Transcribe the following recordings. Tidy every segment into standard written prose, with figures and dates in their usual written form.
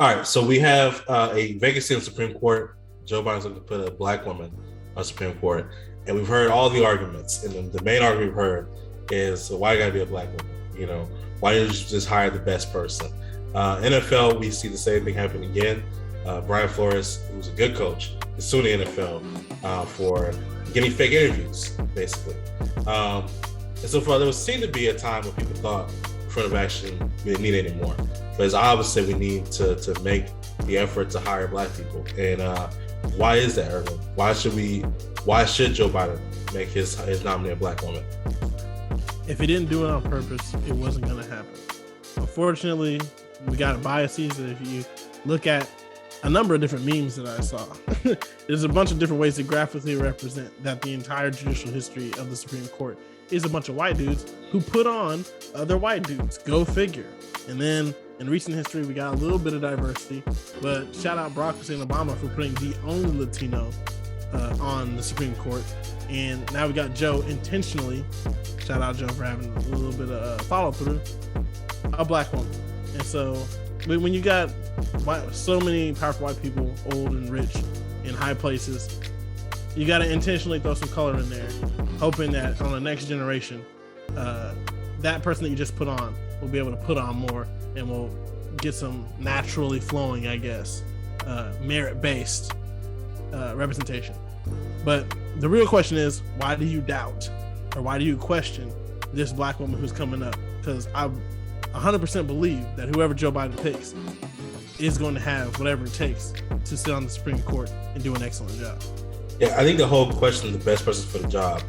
All right, so we have a vacancy on the Supreme Court. Joe Biden's looking to put a black woman on the Supreme Court, and we've heard all the arguments. And the main argument we've heard is why you got to be a black woman? You know, why didn't you just hire the best person? NFL, we see the same thing happen again. Brian Flores, who's a good coach, is suing the NFL for getting fake interviews, basically. And so far, there seemed to be a time when people thought affirmative action we didn't need it anymore. But as I always say, we need to make the effort to hire black people. And why is that, Irvin? Why should Joe Biden make his nominee a black woman? If he didn't do it on purpose, it wasn't going to happen. Unfortunately, we got biases. And if you look at a number of different memes that I saw, there's a bunch of different ways to graphically represent that the entire judicial history of the Supreme Court is a bunch of white dudes who put on other white dudes. Go figure. And then in recent history, we got a little bit of diversity, but shout out Barack Hussein Obama for putting the only Latino on the Supreme Court. And now we got Joe intentionally, shout out Joe for having a little bit of follow through, a black woman. And so when you got so many powerful white people, old and rich in high places, you got to intentionally throw some color in there, hoping that on the next generation, that person that you just put on will be able to put on more and will get some naturally flowing, I guess, merit-based representation. But the real question is, why do you doubt or why do you question this black woman who's coming up? Because I 100% believe that whoever Joe Biden picks is going to have whatever it takes to sit on the Supreme Court and do an excellent job. Yeah, I think the whole question of the best person for the job,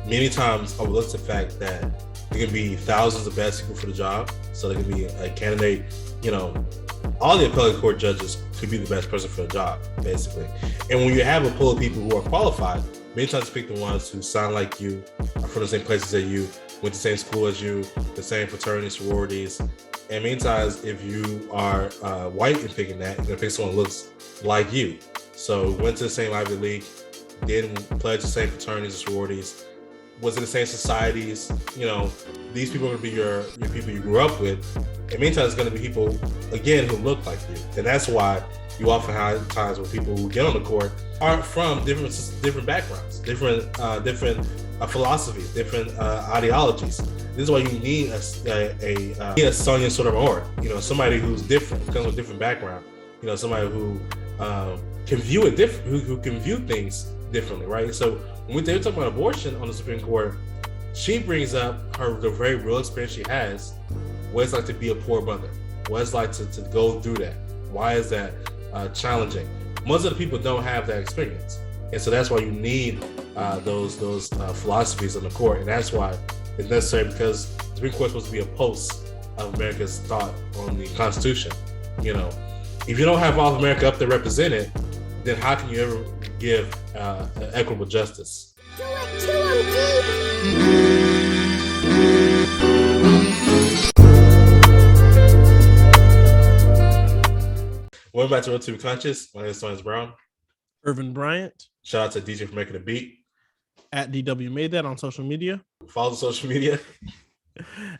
many times overlooks the fact that there can be thousands of best people for the job. So there can be a candidate, all the appellate court judges could be the best person for the job, basically. And when you have a pool of people who are qualified, many times you pick the ones who sound like you, are from the same places as you, went to the same school as you, the same fraternities, sororities. And many times if you are white and picking that, you're gonna pick someone who looks like you. So went to the same Ivy League, didn't pledge the same fraternities and sororities, was in the same societies. These people are going to be your people you grew up with. And meantime, it's going to be people, again, who look like you. And that's why you often have times when people who get on the court are from different backgrounds, different philosophies, different ideologies. This is why you need a Sonia Sotomayor, somebody who's different, comes with a different background, somebody who can view it different, who can view things differently, right? So when they're talking about abortion on the Supreme Court, she brings up the very real experience she has, what it's like to be a poor mother, what it's like to go through that. Why is that challenging? Most of the people don't have that experience. And so that's why you need those philosophies on the court. And that's why it's necessary, because the Supreme Court is supposed to be a pulse of America's thought on the Constitution. If you don't have all of America up there represented, then how can you ever give equitable justice? Welcome back to Real TV Conscious. My name is Sonia Brown. Irvin Bryant. Shout out to DJ for making the beat. At DW Made That on social media. Follow the social media.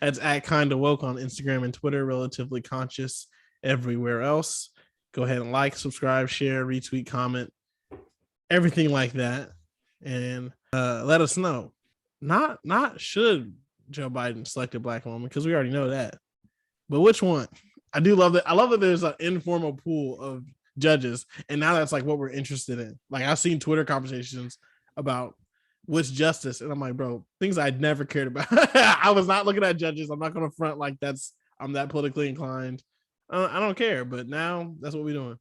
That's at Kinda Woke on Instagram and Twitter. Relatively Conscious everywhere else. Go ahead and like, subscribe, share, retweet, comment, everything like that. And let us know. Not should Joe Biden select a black woman, because we already know that. But which one? I do love that. I love that there's an informal pool of judges. And now that's like what we're interested in. Like, I've seen Twitter conversations about which justice. And I'm like, bro, things I'd never cared about. I was not looking at judges. I'm not going to front like I'm that politically inclined. I don't care, but now that's what we're doing.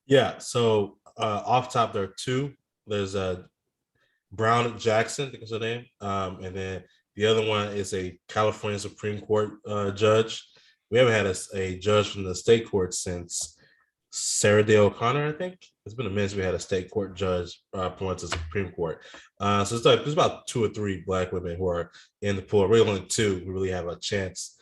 Yeah. So off top, there are two. There's Brown Jackson, I think is her name, and then the other one is a California Supreme Court judge. We haven't had a judge from the state court since Sarah Day O'Connor, I think. It's been a minute since we had a state court judge appointed to the Supreme Court. So there's about 2 or 3 black women who are in the pool. Really, only 2 who really have a chance.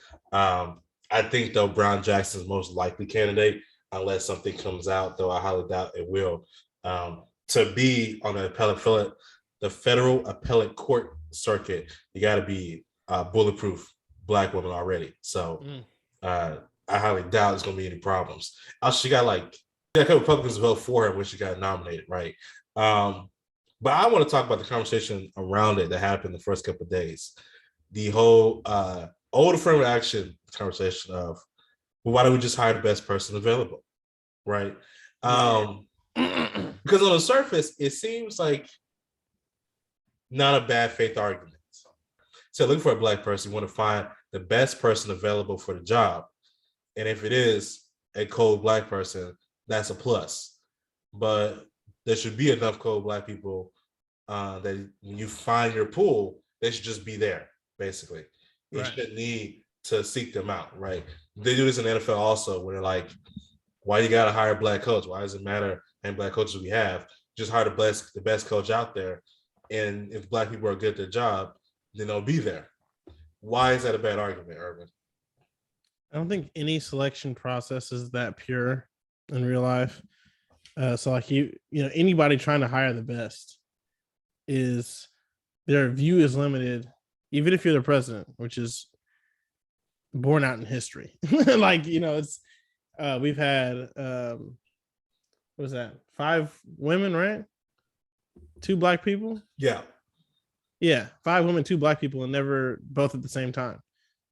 I think, though, Brown Jackson is most likely candidate, unless something comes out, though I highly doubt it will, to be on the federal appellate court circuit. You got to be bulletproof black woman already. So I highly doubt there's gonna be any problems. She got a couple Republicans vote for her when she got nominated, right? Um, but I want to talk about the conversation around it that happened the first couple of days. The whole old affirmative action conversation of, well, why don't we just hire the best person available, right? Yeah. Because on the surface, it seems like not a bad faith argument. So looking for a black person, you want to find the best person available for the job. And if it is a cold black person, that's a plus. But there should be enough cold black people that when you find your pool, they should just be there, basically. You shouldn't need to seek them out, right? They do this in the NFL also, where they're like, why you got to hire a black coach? Why does it matter how many black coaches we have? Just hire the best coach out there. And if black people are good at their job, then they'll be there. Why is that a bad argument, Urban? I don't think any selection process is that pure in real life. So like anybody trying to hire the best is their view is limited, even if you're the president, which is borne out in history. Like, it's we've had what was that? 5 women, right? 2 black people? Yeah. Yeah, 5 women, 2 black people, and never both at the same time.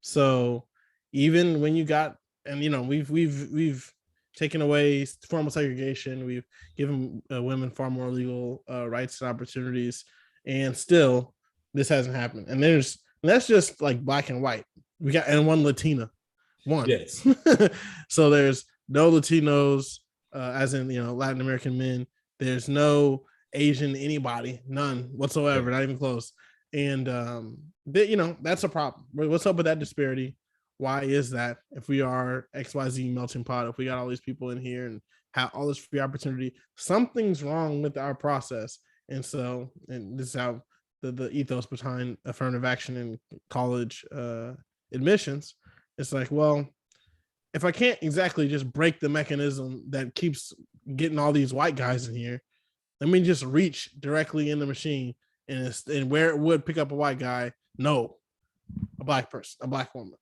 So even when you got, and we've taken away formal segregation, we've given women far more legal rights and opportunities, and still this hasn't happened. And that's just like black and white. We got and one Latina, one. Yes. So there's no Latinos, as in Latin American men. There's no Asian anybody, none whatsoever, not even close. And that's a problem. What's up with that disparity? Why is that? If we are XYZ melting pot, if we got all these people in here and have all this free opportunity, something's wrong with our process. And this is how the ethos behind affirmative action in college admissions. It's like, well, if I can't exactly just break the mechanism that keeps getting all these white guys in here, let me just reach directly in the machine and where it would pick up a white guy, no, a black person, a black woman.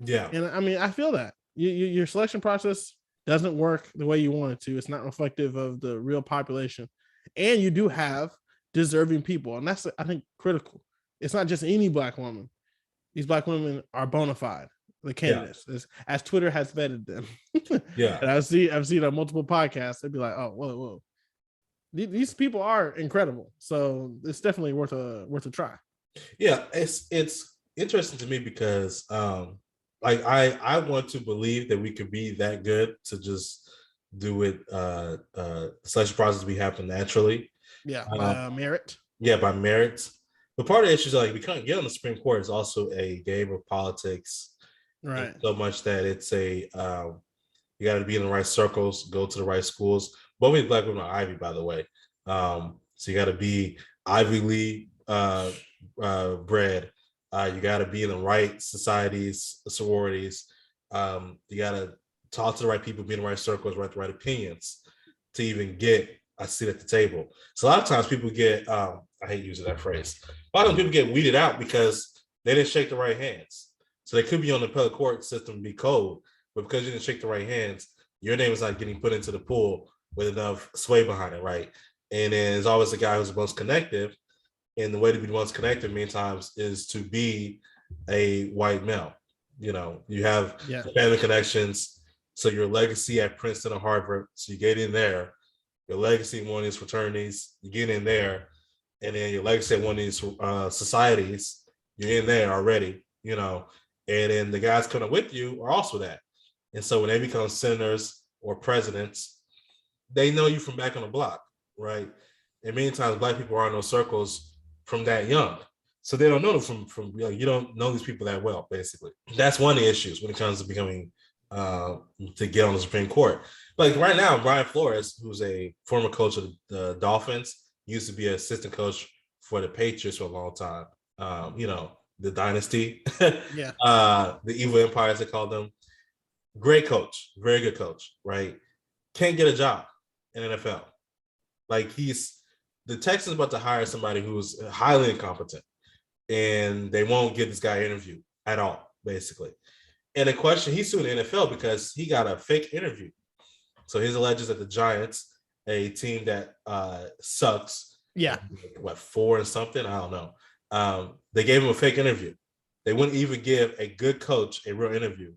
Yeah. And I mean, I feel that your selection process doesn't work the way you want it to. It's not reflective of the real population. And you do have deserving people. And that's, I think, critical. It's not just any black woman. These black women are bona fide, the candidates, as Twitter has vetted them. Yeah. And I've seen on multiple podcasts, they'd be like, oh, whoa. These people are incredible. So it's definitely worth a try. Yeah, it's interesting to me because I want to believe that we could be that good to just do it selection process we happen naturally. Yeah, by merit. Yeah, by merit. But part of the issue is like we can't get on the Supreme Court is also a game of politics. Right. So much that it's a you got to be in the right circles, go to the right schools. Both of these black women are Ivy, by the way. So you got to be Ivy League bred. You got to be in the right societies, sororities. You got to talk to the right people, be in the right circles, write the right opinions to even get a seat at the table. So a lot of times people get, I hate using that phrase. A lot of people get weeded out because they didn't shake the right hands. So they could be on the appellate court system and be cold, but because you didn't shake the right hands, your name is not getting put into the pool with enough sway behind it, right? And then there's always the guy who's the most connected. And the way to be the most connected many times is to be a white male. You have family connections. So your legacy at Princeton or Harvard, so you get in there. Your legacy in one of these fraternities, you get in there. And then your legacy at one of these societies, you're in there already, And then the guys coming with you are also that. And so when they become senators or presidents, they know you from back on the block, right? And many times black people are in those circles from that young. So they don't know them from you don't know these people that well, basically. That's one of the issues when it comes to becoming to get on the Supreme Court. Like right now, Brian Flores, who's a former coach of the Dolphins, used to be an assistant coach for the Patriots for a long time. The dynasty, the evil empire, as they call them. Great coach, very good coach, right? Can't get a job in NFL. Like the Texans about to hire somebody who's highly incompetent, and they won't get this guy an interview at all, basically. And the question, he's suing the NFL because he got a fake interview. So his alleges that the Giants, a team that sucks, Yeah. what, 4 and something, I don't know. They gave him a fake interview. They wouldn't even give a good coach a real interview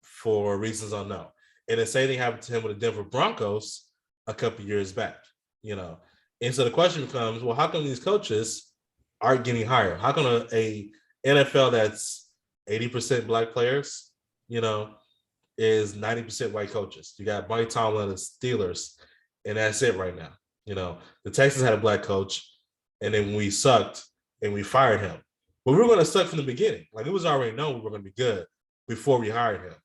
for reasons unknown. And the same thing happened to him with the Denver Broncos a couple years back, you know. And so the question becomes, well, how come these coaches aren't getting hired? How come a NFL that's 80% black players, you know, is 90% white coaches? You got Mike Tomlin and the Steelers, and that's it right now. You know, the Texans had a black coach, and then we sucked and we fired him. But we were going to suck from the beginning. Like, it was already known we were going to be good before we hired him.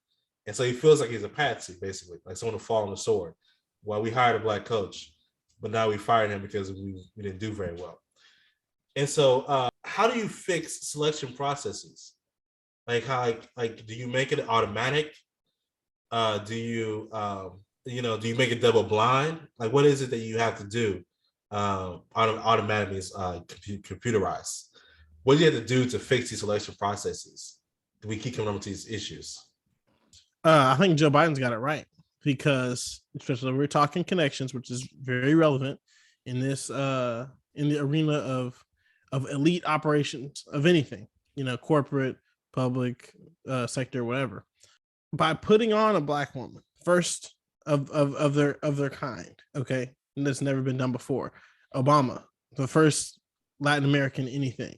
And so he feels like he's a patsy, basically, like someone to fall on the sword. Well, we hired a black coach, but now we fired him because we didn't do very well. And so how do you fix selection processes? Like, how, like, do you make it automatic? Do you, do you make it double blind? Like, what is it that you have to do? Automatic means computerized. What do you have to do to fix these selection processes? Do we keep coming up with these issues? I think Joe Biden's got it right, because especially we're talking connections, which is very relevant in this in the arena of elite operations of anything, you know, corporate, public sector, whatever. By putting on a black woman, first of their kind, okay, and that's never been done before. Obama, the first Latin American anything,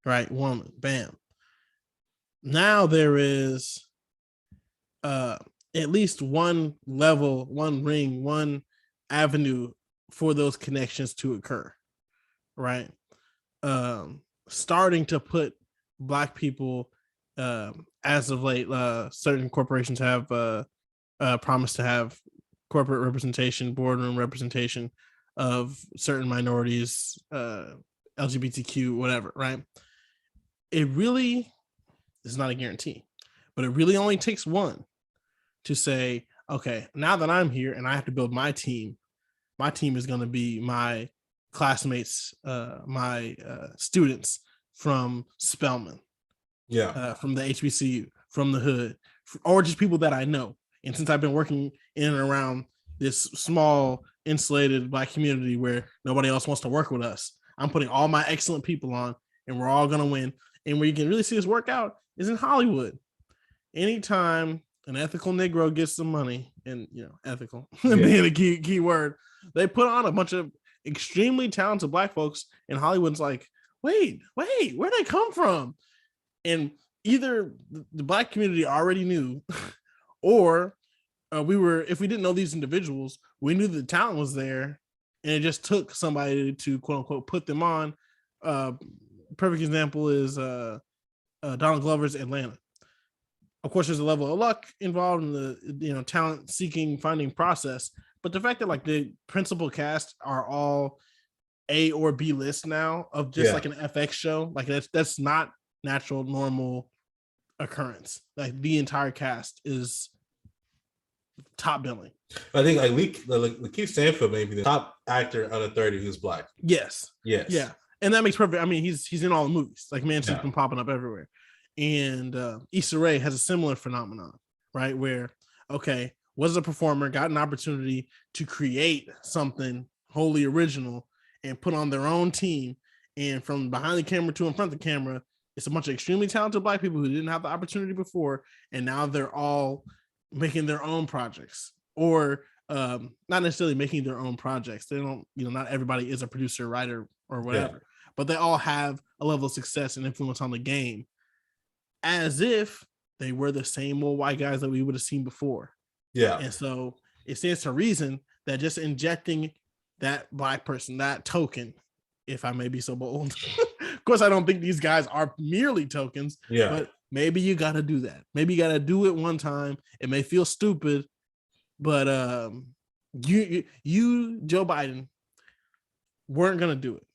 right? Woman, bam. Now there is at least one level, one ring, one avenue for those connections to occur, right? Starting to put black people, as of late, certain corporations have promised to have corporate representation, boardroom representation of certain minorities, LGBTQ, whatever, right? It really is not a guarantee, but it really only takes one to say, okay, now that I'm here and I have to build my team is going to be my classmates, my students from Spelman, from the HBCU, from the hood, or just people that I know. And since I've been working in and around this small, insulated black community where nobody else wants to work with us, I'm putting all my excellent people on, and we're all going to win. And where you can really see this work out is in Hollywood. Anytime an ethical Negro gets some money, and you know, ethical being a key word, they put on a bunch of extremely talented black folks, and Hollywood's like, wait, where'd they come from? And either the black community already knew, or if we didn't know these individuals, we knew the talent was there, and it just took somebody to quote unquote put them on. Perfect example is Donald Glover's Atlanta. Of course, there's a level of luck involved in the talent seeking finding process, but the fact that like the principal cast are all A or B list now of just like an FX show, like that's not natural, normal occurrence. Like the entire cast is top billing. I think like Lakeith Stanfield may be the top actor under 30 who's black. Yes. Yeah. And that makes perfect. I mean, he's in all the movies. Like Man's been popping up everywhere. And Issa Rae has a similar phenomenon, right? Where, okay, was a performer, got an opportunity to create something wholly original and put on their own team. And from behind the camera to in front of the camera, it's a bunch of extremely talented black people who didn't have the opportunity before. And now they're all making their own projects, or not necessarily making their own projects. They don't, not everybody is a producer, writer, or whatever, but they all have a level of success and influence on the game, as if they were the same old white guys that we would have seen before. Yeah. And so it stands to reason that just injecting that black person, that token, if I may be so bold, of course, I don't think these guys are merely tokens, but maybe you got to do that. Maybe you got to do it one time. It may feel stupid, but you, Joe Biden, weren't going to do it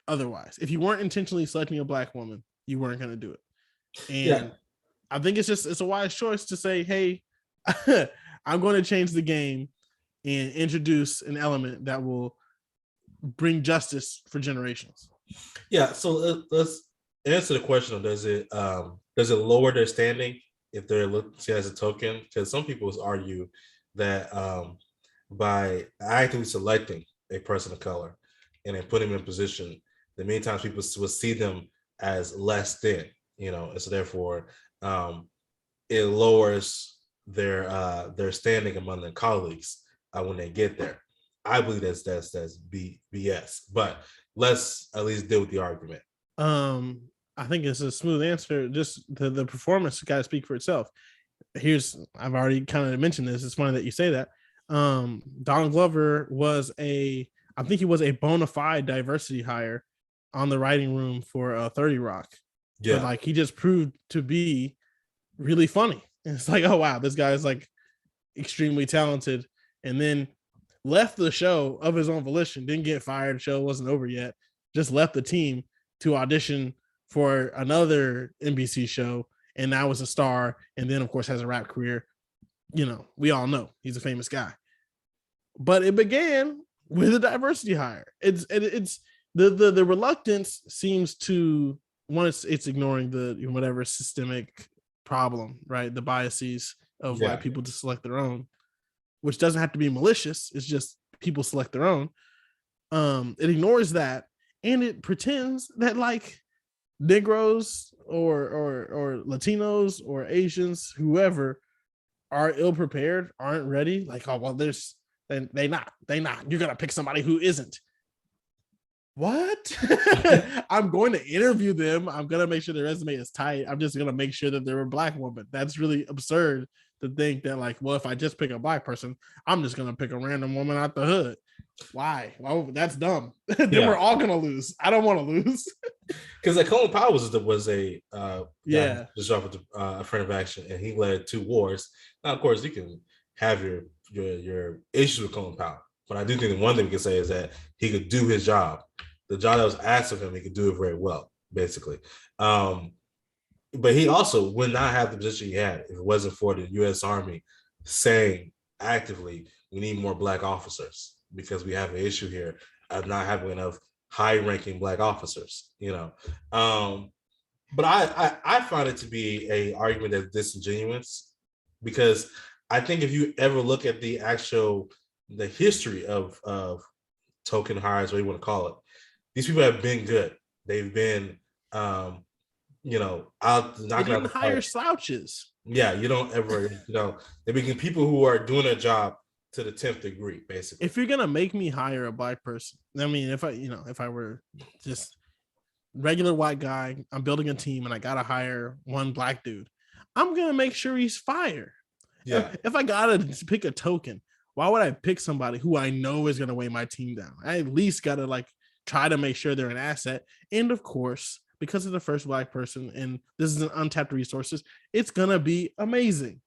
otherwise. If you weren't intentionally selecting a black woman, you weren't going to do it. And I think it's a wise choice to say, hey, I'm going to change the game and introduce an element that will bring justice for generations. Yeah. So let's answer the question of does it lower their standing if they're looked see as a token, because some people argue that by actively selecting a person of color and then putting them in position, that many times people will see them as less than, and so therefore it lowers their standing among their colleagues when they get there. I believe that's BS, but let's at least deal with the argument. I think it's a smooth answer. Just the performance got to speak for itself. I've already kind of mentioned this. It's funny that you say that. Donald Glover I think he was a bona fide diversity hire on the writing room for 30 Rock. Yeah. But like he just proved to be really funny. And it's like, oh wow, this guy is like extremely talented. And then left the show of his own volition, didn't get fired. The show wasn't over yet. Just left the team to audition for another NBC show, and now is a star. And then, of course, has a rap career. We all know he's a famous guy. But it began with a diversity hire. It's the reluctance seems to it's ignoring the whatever systemic problem, right? The biases of white people to select their own, which doesn't have to be malicious. It's just people select their own. It ignores that, and it pretends that like Negroes or Latinos or Asians, whoever, are ill prepared, aren't ready. Like, oh well, they not. You're gonna pick somebody who isn't. What? I'm going to interview them. I'm gonna make sure their resume is tight. I'm just gonna make sure that they're a Black woman. That's really absurd to think that like, well, if I just pick a Black person, I'm just gonna pick a random woman out the hood. Why? Well, that's dumb. Then we're all gonna lose. I don't want to lose. Because like Colin Powell was a just off with affirmative action, and he led 2 wars. Now, of course, you can have your issues with Colin Powell, but I do think the one thing we can say is that he could do his job. The job that was asked of him, he could do it very well, basically. But he also would not have the position he had if it wasn't for the U.S. Army saying actively, we need more Black officers because we have an issue here of not having enough high-ranking Black officers, But I find it to be a argument that's disingenuous, because I think if you ever look at the history of token hires, what you want to call it, these people have been good. They've been, out knocking out the hire slouches. Yeah, you don't ever, they become people who are doing their job to the 10th degree, basically. If you're gonna make me hire a Black person, I mean, if I were just regular white guy, I'm building a team and I gotta hire one Black dude, I'm gonna make sure he's fire. Yeah. If I gotta pick a token, why would I pick somebody who I know is gonna weigh my team down? I at least gotta like try to make sure they're an asset. And of course, because of the first Black person, and this is an untapped resources, it's gonna be amazing,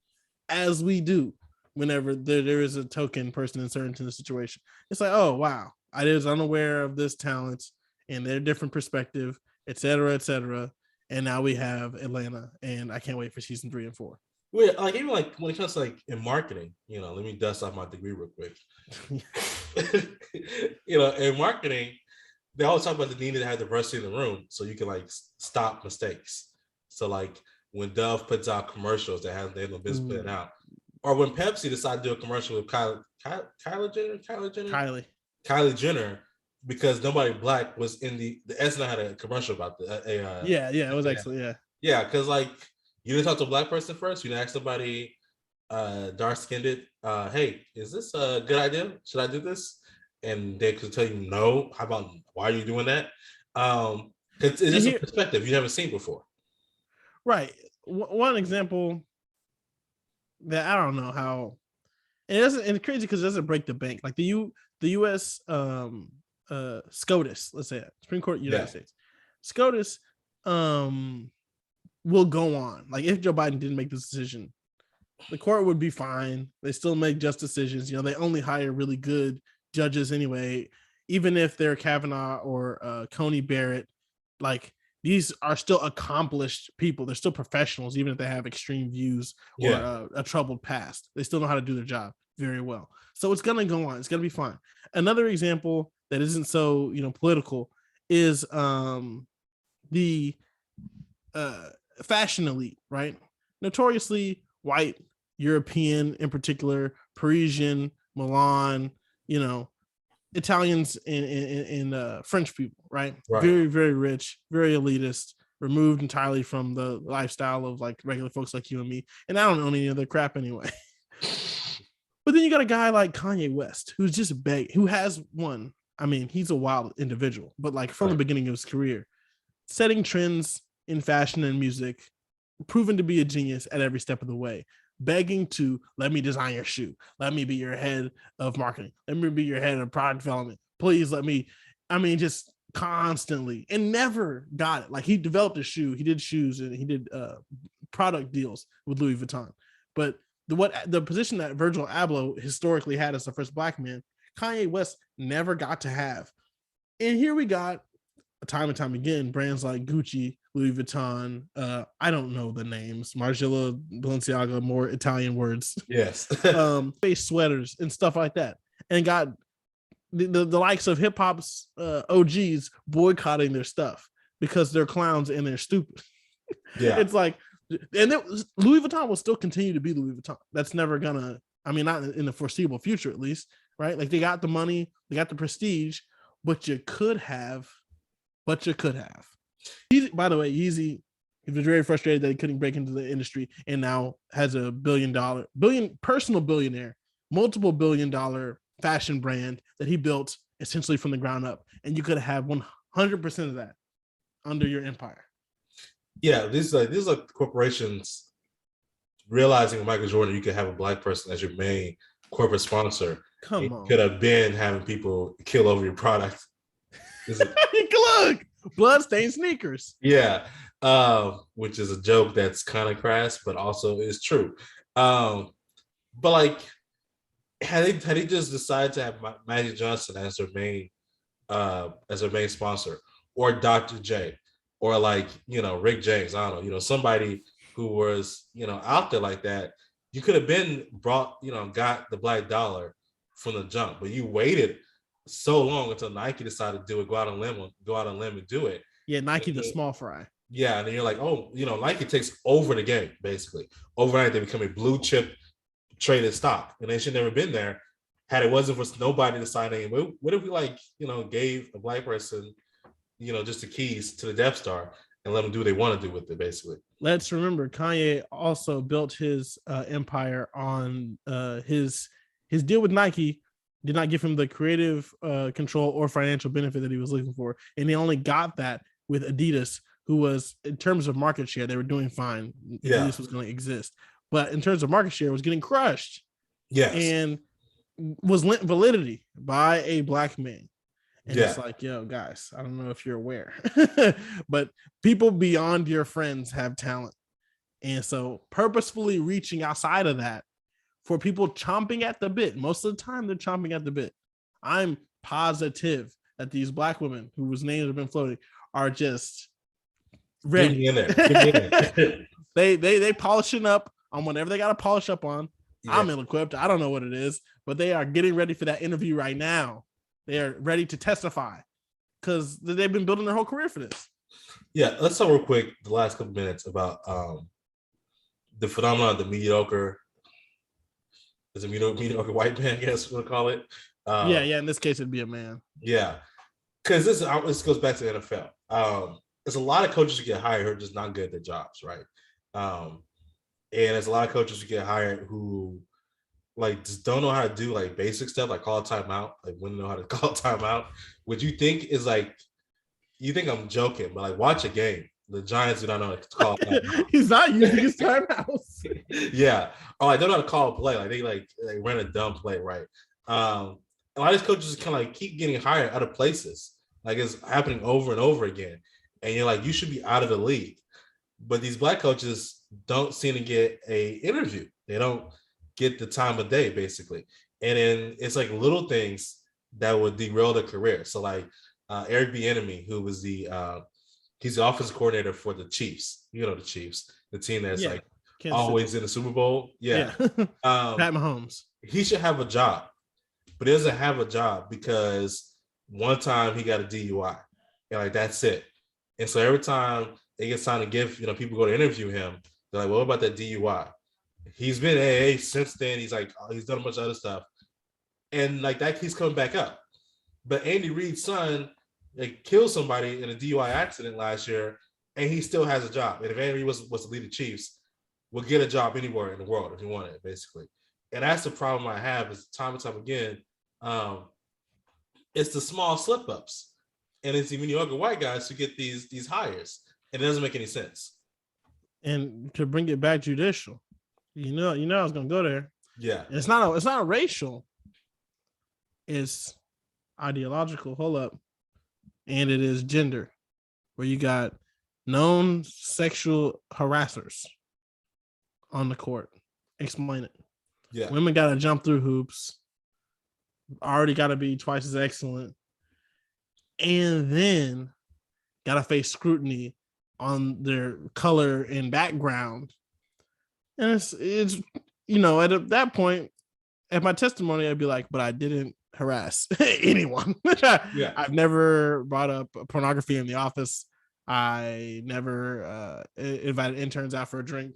as we do whenever there is a token person inserted into the situation. It's like, oh wow, I was unaware of this talent and their different perspective, et cetera, and now we have Atlanta, and I can't wait for season 3 and 4. Well, like even like when it comes to like in marketing, let me dust off my degree real quick. In marketing, they always talk about the need to have diversity in the room so you can like stop mistakes. So like when Dove puts out commercials that have their business putting out, or when Pepsi decided to do a commercial with Kylie Jenner, because nobody Black was in the SNL had a commercial about it was excellent. Yeah, because like you didn't talk to a Black person first. You didn't ask somebody dark skinned, hey, is this a good idea? Should I do this? And they could tell you no. How about, why are you doing that? It's just a perspective you haven't seen before. Right. One example that I don't know how, and it's crazy because it doesn't break the bank. Like the U.S. SCOTUS, let's say that, Supreme Court, United States, SCOTUS will go on. Like if Joe Biden didn't make this decision, the court would be fine. They still make just decisions. They only hire really good judges anyway, even if they're Kavanaugh or Coney Barrett. Like these are still accomplished people. They're still professionals, even if they have extreme views or a troubled past. They still know how to do their job very well. So it's gonna go on. It's gonna be fine. Another example that isn't so political is the fashion elite, right? notoriously white, European in particular, Parisian, Milan, you know, Italians and French people, right? Right. Very, very rich, very elitist, removed entirely from the lifestyle of like regular folks like you and me. And I don't own any of their crap anyway. But then you got a guy like Kanye West, who's just who has one. I mean, he's a wild individual, but like from the beginning of his career, setting trends in fashion and music, proven to be a genius at every step of the way, begging to let me design your shoe. Let me be your head of marketing. Let me be your head of product development. Please let me. I mean, just constantly and never got it. Like he developed a shoe. He did shoes and he did product deals with Louis Vuitton. But the position that Virgil Abloh historically had as the first black man, Kanye West never got to have. And here we got time and time again, brands like Gucci, Louis Vuitton, I don't know the names, Margiela, Balenciaga, more Italian words. Yes. Face sweaters and stuff like that. And got the likes of hip hop's OGs boycotting their stuff because they're clowns and they're stupid. Yeah. It's like, and Louis Vuitton will still continue to be Louis Vuitton. That's never gonna, I mean, not in the foreseeable future, at least, right? Like they got the money, they got the prestige, but you could have. Yeezy, by the way, Yeezy, he was very frustrated that he couldn't break into the industry and now has a personal billionaire, multiple $1 billion fashion brand that he built essentially from the ground up. And you could have 100% of that under your empire. Yeah, these are corporations realizing with Michael Jordan, you could have a black person as your main corporate sponsor. Come on. Could have been having people kill over your product. Look, bloodstained sneakers. Yeah, which is a joke that's kind of crass, but also is true. But like, had they just decided to have Magic Johnson as their main sponsor, or Dr. J, or like, you know, Rick James, I don't know, you know, somebody who was, you know, out there like that, you could have been got the black dollar from the jump, but you waited so long until Nike decided to do it, go out on a limb and do it. Yeah, Nike the small fry. Yeah, and then you're like, oh, you know, Nike takes over the game, basically. Overnight, they become a blue chip traded stock, and they should never been there had it wasn't for nobody deciding, what if we, like, you know, gave a black person, you know, just the keys to the Death Star and let them do what they want to do with it, basically. Let's remember, Kanye also built his empire on his deal with Nike. Did not give him the creative control or financial benefit that he was looking for. And he only got that with Adidas, who was, in terms of market share, they were doing fine. Yeah. Adidas was going to exist. But in terms of market share, was getting crushed. Yes. And was lent validity by a black man. And it's like, yo, guys, I don't know if you're aware, but people beyond your friends have talent. And so purposefully reaching outside of that for people chomping at the bit. Most of the time, they're chomping at the bit. I'm positive that these black women whose names have been floating are just ready. Give me in there. They polishing up on whatever they got to polish up on. Yeah. I'm ill-equipped. I don't know what it is, but they are getting ready for that interview right now. They are ready to testify because they've been building their whole career for this. Yeah, let's talk real quick the last couple minutes about the phenomenon of the mediocre. Is a mediocre white man, I guess we'll call it. Yeah. In this case, it'd be a man. Yeah, because this goes back to the NFL. There's a lot of coaches who get hired who are just not good at their jobs, right? And there's a lot of coaches who get hired who like just don't know how to do like basic stuff, like call a timeout, like wouldn't know how to call a timeout, which you think is like, you think I'm joking, but like watch a game. The Giants do not know how to call a timeout. He's not using his timeouts. Yeah. Oh, I don't know how to call a play. Like they ran a dumb play, right? A lot of these coaches kind of like keep getting hired out of places. Like it's happening over and over again. And you're like, you should be out of the league. But these black coaches don't seem to get a interview. They don't get the time of day, basically. And then it's like little things that would derail their career. So like Eric Bieniemy, who was he's the offensive coordinator for the Chiefs. You know the Chiefs, the team that's like Kansas always City in the Super Bowl. Yeah. Pat Mahomes. He should have a job, but he doesn't have a job because one time he got a DUI. And like that's it. And so every time they get signed to give, you know, people go to interview him, They're like, well, what about that DUI? He's been AA since then. He's like, he's done a bunch of other stuff. And like that keeps coming back up. But Andy Reid's son like killed somebody in a DUI accident last year, and he still has a job. And if Andy Reid was to lead the Chiefs, would get a job anywhere in the world if he wanted it, basically. And that's the problem I have is time and time again, it's the small slip-ups. And it's the mediocre white guys who get these hires. And it doesn't make any sense. And to bring it back judicial, you know I was gonna go there. Yeah. And it's not a racial, it's ideological. Hold up. And it is gender, where you got known sexual harassers on the court. Explain it. Yeah. Women got to jump through hoops, already got to be twice as excellent, and then got to face scrutiny on their color and background. And it's at that point, at my testimony, I'd be like, but I didn't harass anyone. Yeah. I've never brought up pornography in the office. I never invited interns out for a drink.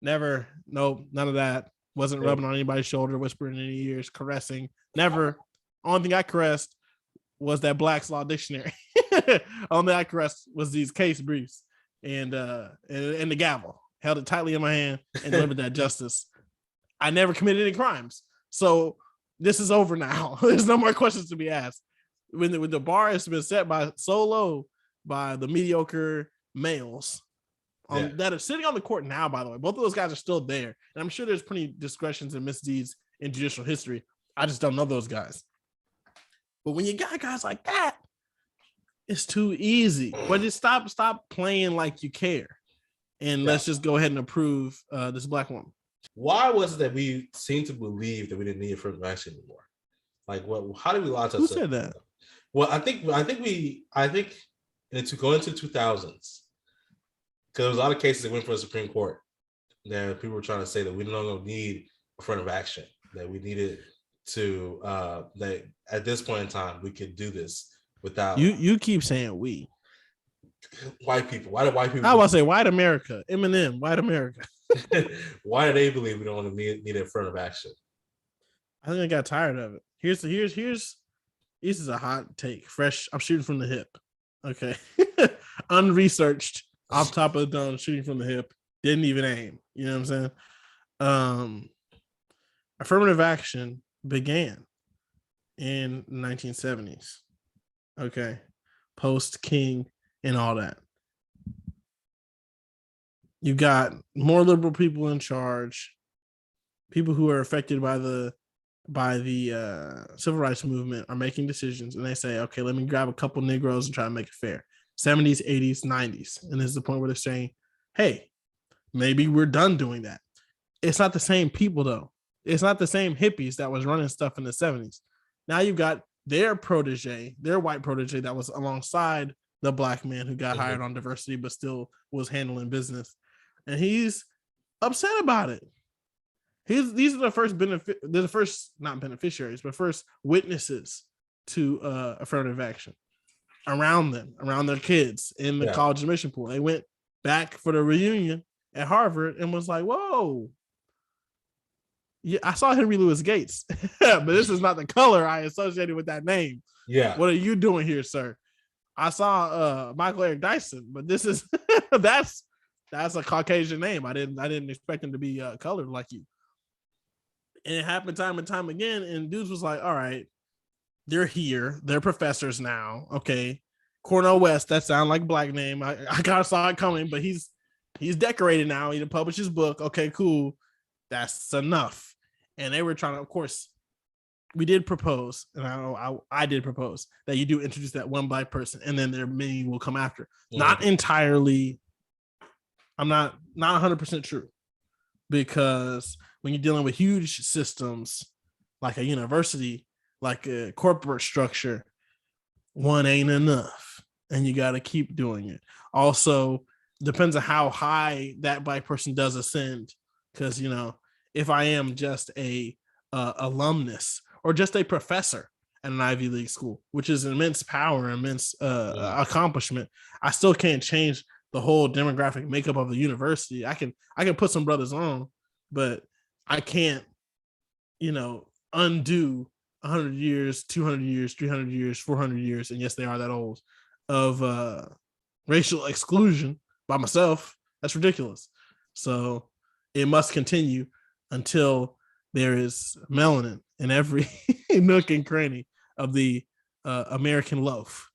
Never. Nope. None of that. Wasn't rubbing on anybody's shoulder, whispering in any ears, caressing. Never. Only thing I caressed was that Black's Law Dictionary. Only thing I caressed was these case briefs and the gavel. Held it tightly in my hand and delivered that justice. I never committed any crimes. So this is over now. There's no more questions to be asked. When the bar has been set so low by the mediocre males that are sitting on the court now, by the way, both of those guys are still there. And I'm sure there's plenty of discretions and misdeeds in judicial history. I just don't know those guys. But when you got guys like that, it's too easy. But just stop playing like you care. And let's just go ahead and approve this black woman. Why was it that we seem to believe that we didn't need affirmative action anymore? Like, what? How did we lie to ourselves? Who said that? Well, I think to go into 2000s, because there was a lot of cases that went for the Supreme Court that people were trying to say that we no longer need affirmative action, that we needed to that at this point in time we could do this without. You keep saying we. White people. Why do white people? I was say white America. Eminem, white America. Why do they believe we don't need affirmative action? I think I got tired of it. Here's this is a hot take. Fresh. I'm shooting from the hip. Okay. Unresearched, off top of the dome, shooting from the hip. Didn't even aim. You know what I'm saying? Affirmative action began in the 1970s. Okay. Post King and all that. You got more liberal people in charge, people who are affected by the civil rights movement are making decisions, and they say, okay, let me grab a couple Negroes and try to make it fair. 70s, 80s, 90s. And this is the point where they're saying, hey, maybe we're done doing that. It's not the same people, though. It's not the same hippies that was running stuff in the 70s. Now you've got their protege, their white protege that was alongside the black man who got hired on diversity, but still was handling business. And he's upset about it. These are the first not beneficiaries, but first witnesses to affirmative action around them, around their kids in the college admission pool. They went back for the reunion at Harvard and was like, whoa. Yeah, I saw Henry Louis Gates, but this is not the color I associated with that name. Yeah. What are you doing here, sir? I saw Michael Eric Dyson, but this is that's a Caucasian name. I didn't expect him to be colored like you. And it happened time and time again. And dudes was like, all right, they're here. They're professors now. Okay. Cornel West, that sound like a black name. I kind of saw it coming, but he's decorated now. He published his book. Okay, cool. That's enough. And they were trying to, of course, we did propose, and I did propose that you do introduce that one black person, and then there many will come after. Yeah. Not entirely. I'm not 100% true, because when you're dealing with huge systems like a university, like a corporate structure, one ain't enough, and you got to keep doing it. Also, depends on how high that black person does ascend, because if I am just a alumnus or just a professor at an Ivy League school, which is immense power, immense accomplishment, I still can't change the whole demographic makeup of the university. I can put some brothers on, but I can't, undo 100 years, 200 years, 300 years, 400 years, and yes, they are that old, of racial exclusion by myself. That's ridiculous. So it must continue until there is melanin in every nook and cranny of the American loaf.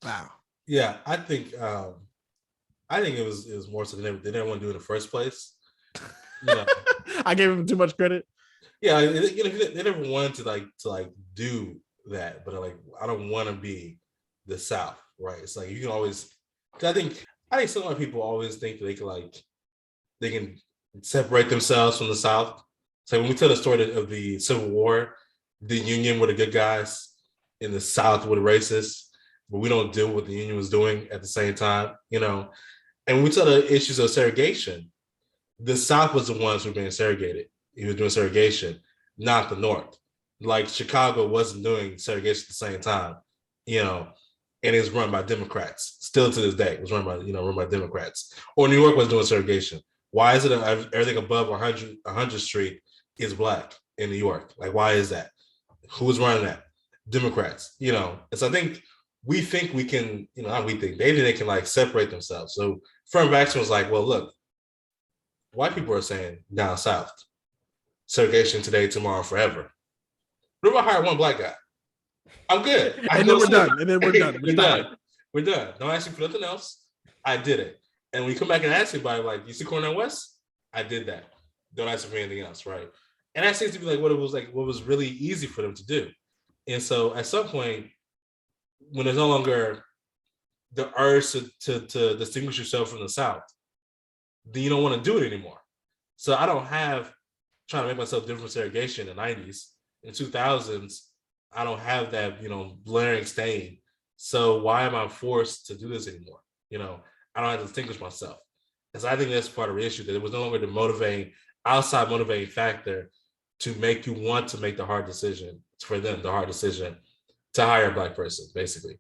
Wow. Yeah, I think it was more so than they didn't want to do in the first place. I gave him too much credit. Yeah, they never wanted to do that, but I don't want to be the South, right? It's like you can always. I think some people always think that they can separate themselves from the South. So when we tell the story of the Civil War, the Union were the good guys, and the South were the racists, but we don't deal with what the Union was doing at the same time, And when we tell the issues of segregation, the South was the ones who were being segregated. He was doing segregation, not the North. Like Chicago wasn't doing segregation at the same time, and it was run by Democrats. Still to this day, it was run by Democrats. Or New York was doing segregation. Why is it everything above 100th Street is black in New York? Like, why is that? Who's running that? Democrats, And so I think we can, not we think, they can separate themselves. So Affirmative Action was like, well, look, white people are saying down South, segregation today, tomorrow, forever. What if I hire one black guy? I'm good. And then we're done. We're done. Don't ask me for nothing else. I did it. And when you come back and ask anybody, you see Cornell West? I did that. Don't ask me for anything else, right? And that seems to be what was really easy for them to do. And so at some point, when there's no longer the urge to distinguish yourself from the South, then you don't want to do it anymore. So I don't have trying to make myself different from segregation in the 90s. In 2000s, I don't have that, blaring stain. So why am I forced to do this anymore? I don't have to distinguish myself. And so I think that's part of the issue, that it was no longer the outside motivating factor to make you want to make the hard decision to hire a black person, basically.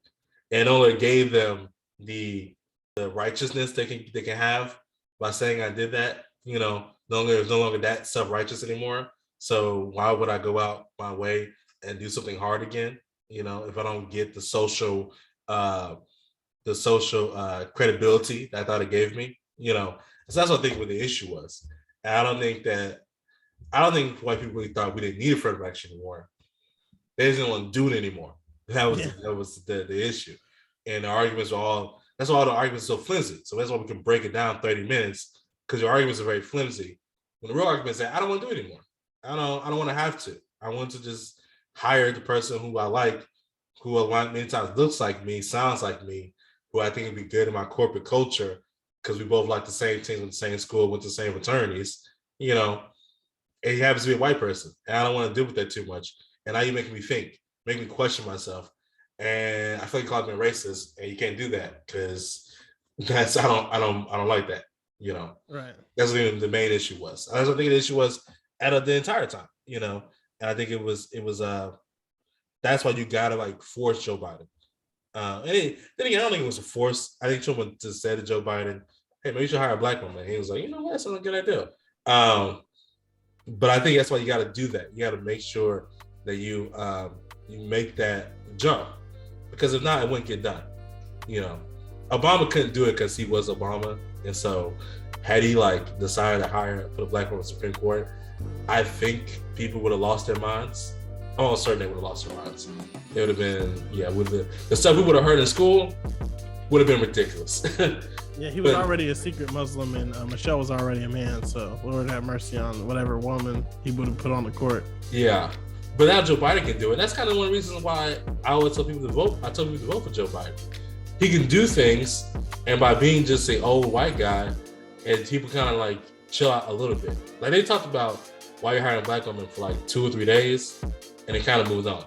And only gave them the righteousness they can have by saying I did that. There's no longer that self-righteous anymore. So why would I go out my way and do something hard again? If I don't get the social credibility that I thought it gave me, So that's what I think what the issue was. And I don't think white people really thought we didn't need affirmative action anymore. They didn't want to do it anymore. That was the issue. And the arguments that's why all the arguments are so flimsy. So that's why we can break it down 30 minutes, because your arguments are very flimsy. When the real argument is that I don't want to do it anymore. I don't want to have to. I want to just hire the person who I like, who many times looks like me, sounds like me, who I think would be good in my corporate culture, because we both like the same teams, in the same school, went to the same fraternities, and he happens to be a white person. And I don't want to deal with that too much. And now you're making me think, make me question myself. And I feel like you called me racist, and you can't do that, because I don't like that, Right. That's what the main issue was. I think the issue was the entire time, and I think it was that's why you gotta force Joe Biden. And then again, I don't think it was a force. I think someone just said to Joe Biden, hey, maybe you should hire a black woman. And he was like, what, that's not a good idea. But I think that's why you got to do that. You got to make sure that you make that jump, because if not, it wouldn't get done. Obama couldn't do it because he was Obama, and so had he decided to put a black woman on the Supreme Court, I think people would have lost their minds. I'm almost certain they would have lost their minds. It would have been, with the stuff we would have heard in school would have been ridiculous. Yeah, he was already a secret Muslim, and Michelle was already a man. So Lord have mercy on whatever woman he would have put on the court. Yeah, but now Joe Biden can do it. That's kind of one of the reasons why I always tell people to vote. I tell people to vote for Joe Biden. He can do things, and by being just an old white guy, and people kind of chill out a little bit. They talked about why you're hiring a black woman for 2 or 3 days, and it kind of moves on.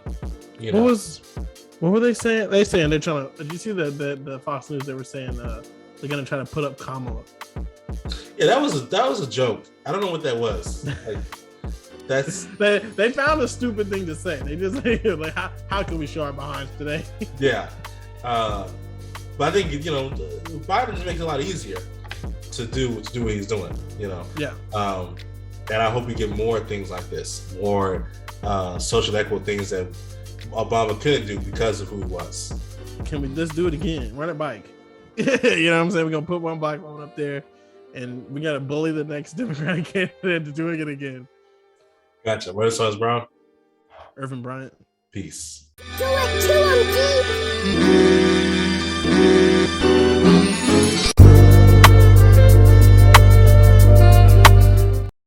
What were they saying? They're trying to. Did you see the Fox News? They were saying they're gonna try to put up Kamala. Yeah, that was a joke. I don't know what that was. That's they found a stupid thing to say. They just how can we show our behinds today? Yeah, But I think Biden just makes it a lot easier to do what he's doing. Yeah. And I hope we get more things like this, more social equitable things that Obama couldn't do because of who he was. Can we just do it again? Run a bike. You know what I'm saying? We're gonna put one black woman up there, and we gotta bully the next Democratic candidate into doing it again. Gotcha. What is Sons Brown? Irvin Bryant. Peace. Do it to him, G.